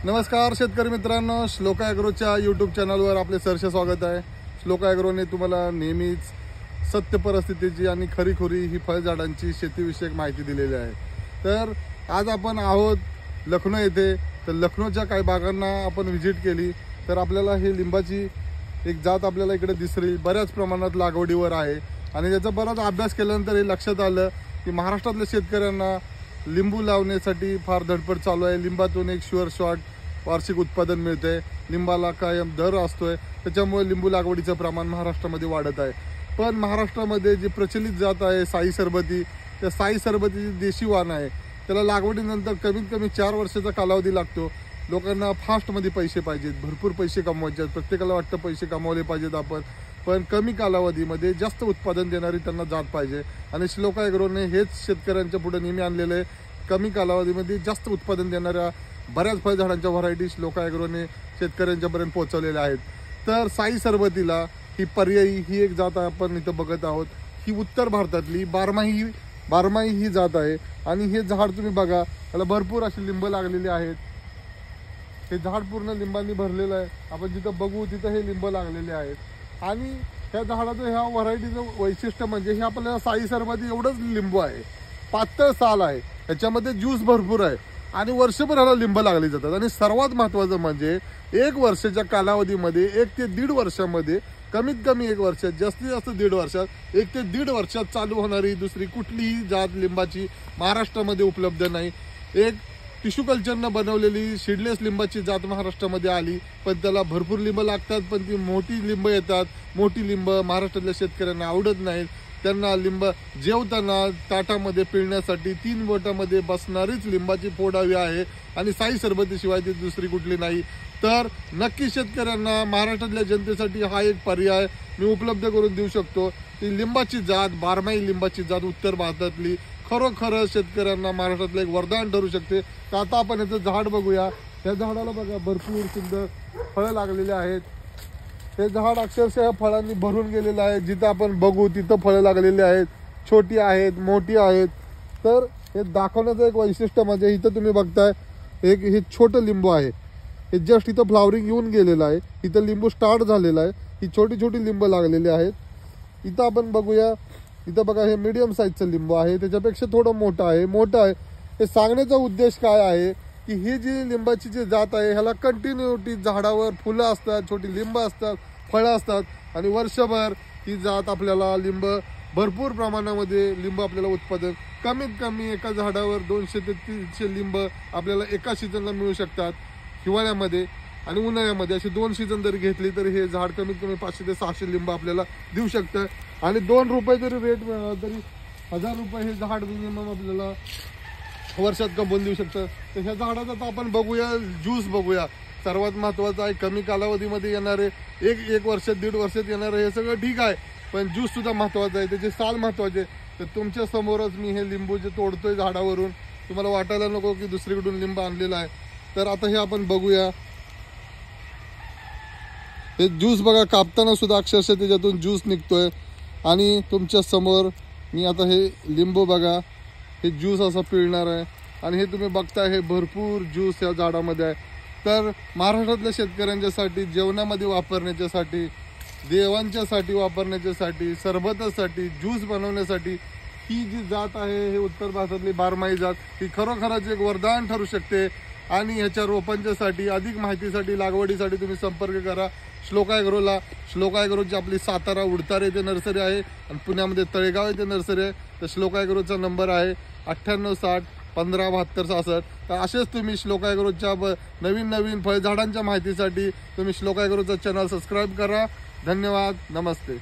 नमस्कार शेतकरी मित्रांनो, श्लोक ॲग्रोच्या यूट्यूब चॅनलवर आपले सहर्ष स्वागत आहे। श्लोक ॲग्रोने तुम्हाला नेहमीच सत्य परिस्थितीची आणि खरीखुरी ही फळझाडांची शेतीविषयक माहिती दिलेली आहे। तर आज आपण आहोत लखनौ येथे। तर लखनौच्या काही बागांना आपण व्हिजिट केली तर आपल्याला ही लिंबाची एक जात आपल्याला इकडे दिसली, बऱ्याच प्रमाणात लागवडीवर आहे। आणि याचा बराच अभ्यास केल्यानंतर हे लक्षात आलं की महाराष्ट्रातल्या शेतकऱ्यांना लिंबू लावण्यासाठी फार धडपड चालू आहे। लिंबातून एक शुअर शॉट वार्षिक उत्पादन मिळते, लिंबाला कायम दर असतोय, त्याच्यामुळे लिंबू लागवडीचं प्रमाण महाराष्ट्रामध्ये वाढत आहे। पण महाराष्ट्रामध्ये जी प्रचलित जात आहे साई सरबती, त्या साई सरबतीची देशी वाण आहे, त्याला लागवडीनंतर कमीत कमी 4 वर्षाचा कालावधी लागतो। लोकांना फास्टमध्ये पैसे पाहिजेत, भरपूर पैसे कमवायचे आहेत, प्रत्येकाला वाटतं पैसे कमवले पाहिजेत आपण, पण कमी कालावधीमध्ये जास्त उत्पादन देणारी त्यांना जात पाहिजे। आणि श्लोक ॲग्रोने हेच शेतकऱ्यांच्या पुढे नेहमी आणलेलं आहे। कमी कालावधीमध्ये जास्त उत्पादन देणाऱ्या बऱ्याच फळझाडांच्या व्हरायटी श्लोक ॲग्रोने शेतकऱ्यांच्यापर्यंत पोहोचवलेल्या आहेत। तर साई सरबतीला ही पर्यायी ही एक जात आपण इथं बघत आहोत। ही उत्तर भारतातली बारमाही ही जात आहे। आणि हे झाड तुम्ही बघा, त्याला भरपूर अशी लिंब लागलेली आहेत। हे झाड पूर्ण लिंबांनी भरलेलं आहे। आपण जिथं बघू तिथं हे लिंब लागलेले आहेत। आणि ह्या झाडाचं ह्या व्हरायटीचं वैशिष्ट्य म्हणजे हे आपल्याला साई सरबती एवढंच लिंबू आहे, पातळ साल आहे, याच्यामध्ये ज्यूस भरपूर आहे आणि वर्षभर ह्याला लिंब लागली जातात। आणि सर्वात महत्त्वाचं म्हणजे 1 वर्षाच्या कालावधीमध्ये 1 ते 1.5 वर्षामध्ये, कमीत कमी 1 वर्षात, जास्तीत जास्त 1.5 वर्षात, 1 ते 1.5 वर्षात चालू होणारी दुसरी कुठलीही जात लिंबाची महाराष्ट्रामध्ये उपलब्ध नाही। एक टिश्यू कल्चरनं बनवलेली सीडलेस लिंबाची जात महाराष्ट्रामध्ये आली, पण त्याला भरपूर लिंब लागतात, पण ती मोठी लिंब येतात। मोठी लिंब महाराष्ट्रातल्या शेतकऱ्यांना आवडत नाहीत। त्यांना लिंब जेवताना ताटामध्ये पिळण्यासाठी 3 बोटामध्ये बसणारीच लिंबाची फोड हवी आहे आणि साई सरबतीशिवाय ती दुसरी कुठली नाही। तर नक्की शेतकऱ्यांना, महाराष्ट्रातल्या जनतेसाठी हा एक पर्याय मी उपलब्ध करून देऊ शकतो। ती लिंबाची जात, बारमाही लिंबाची जात उत्तर भारतातली खरोखर शेतकऱ्यांना महाराष्ट्रातलं एक वरदान ठरू शकते। तर आता आपण याचं झाड बघूया। त्या झाडाला बघा, भरपूर सुंदर फळं लागलेली आहेत। हे झाड अक्षरशः फळांनी भरून गेलेलं आहे। जिथं आपण बघू तिथं फळं लागलेली आहेत, छोटी आहेत, मोठी आहेत। तर हे दाखवण्याचं एक वैशिष्ट्य म्हणजे इथं तुम्ही बघताय एक हे छोटं लिंबू आहे, हे जस्ट इथं फ्लावरिंग येऊन गेलेलं आहे, इथं लिंबू स्टार्ट झालेला आहे, ही छोटी छोटी लिंब लागलेली आहेत। इथं आपण बघूया, इथं बघा हे मीडियम साईजचं लिंबू आहे, त्याच्यापेक्षा थोडं मोठं आहे। हे सांगण्याचा उद्देश काय आहे की ही जी लिंबाची जी जात आहे ह्याला कंटिन्युटी झाडावर फुलं असतात, छोटी लिंब असतात, फळं असतात आणि वर्षभर ही जात आपल्याला लिंब भरपूर प्रमाणामध्ये लिंब आपल्याला उत्पादन कमीत कमी एका झाडावर 200 ते 300 लिंब आपल्याला एका सीझनला मिळू शकतात। हिवाळ्यामध्ये आणि उन्हाळ्यामध्ये अशी 2 सीझन जरी घेतली तर हे झाड कमीत कमी 500 ते 600 लिंब आपल्याला देऊ शकतं। आणि 2 रुपये जरी रेट मिळाला तरी 1000 रुपये हे झाड मिनिमम आपल्याला वर्षात कमवून देऊ शकतं। तर ह्या झाडाचा आता आपण बघूया, ज्यूस बघूया। सर्वात महत्त्वाचं आहे कमी कालावधीमध्ये येणारे, एक वर्षात 1.5 वर्षात येणारे हे सगळं ठीक आहे, पण ज्यूस सुद्धा महत्त्वाचं आहे, त्याचे साल महत्त्वाचे। तर तुमच्या समोरच मी हे लिंबू जे तोडतोय झाडावरून, तुम्हाला वाटायला नको की दुसरीकडून लिंब आणलेला आहे। तर आता हे आपण बघूया, हे ज्यूस बघा, कापताना सुद्धा अक्षरशः त्याच्यातून ज्यूस निघतोय। आणि तुमच्या समोर मी आता हे लिंबू बघा, हे ज्यूस असं पिळणार आहे आणि हे तुम्ही बघताय हे भरपूर ज्यूस या झाडामध्ये आहे। तर महाराष्ट्रातल्या शेतकऱ्यांच्यासाठी, जेवणामध्ये वापरण्याच्यासाठी, देवांच्यासाठी वापरण्याच्यासाठी, सरबतासाठी, ज्यूस बनवण्यासाठी ही जी जात आहे, हे उत्तर भारतातली बारमाही जात, ही खरोखरच एक वरदान ठरू शकते। आणि ह्याच्या रोपांच्यासाठी, अधिक माहितीसाठी, लागवडीसाठी तुम्ही संपर्क करा श्लोक ॲग्रोला। श्लोक ॲग्रोची आपली सातारा उडतार येथे नर्सरी आहे आणि पुण्यामध्ये तळेगाव येथे नर्सरी आहे। तर श्लोक ॲग्रोचा नंबर आहे 9860 1572 66। तर असेच तुम्ही श्लोक ॲग्रोच्या नवीन फळझाडांच्या माहितीसाठी तुम्ही श्लोक ॲग्रोचा चॅनल सबस्क्राईब करा। धन्यवाद, नमस्ते।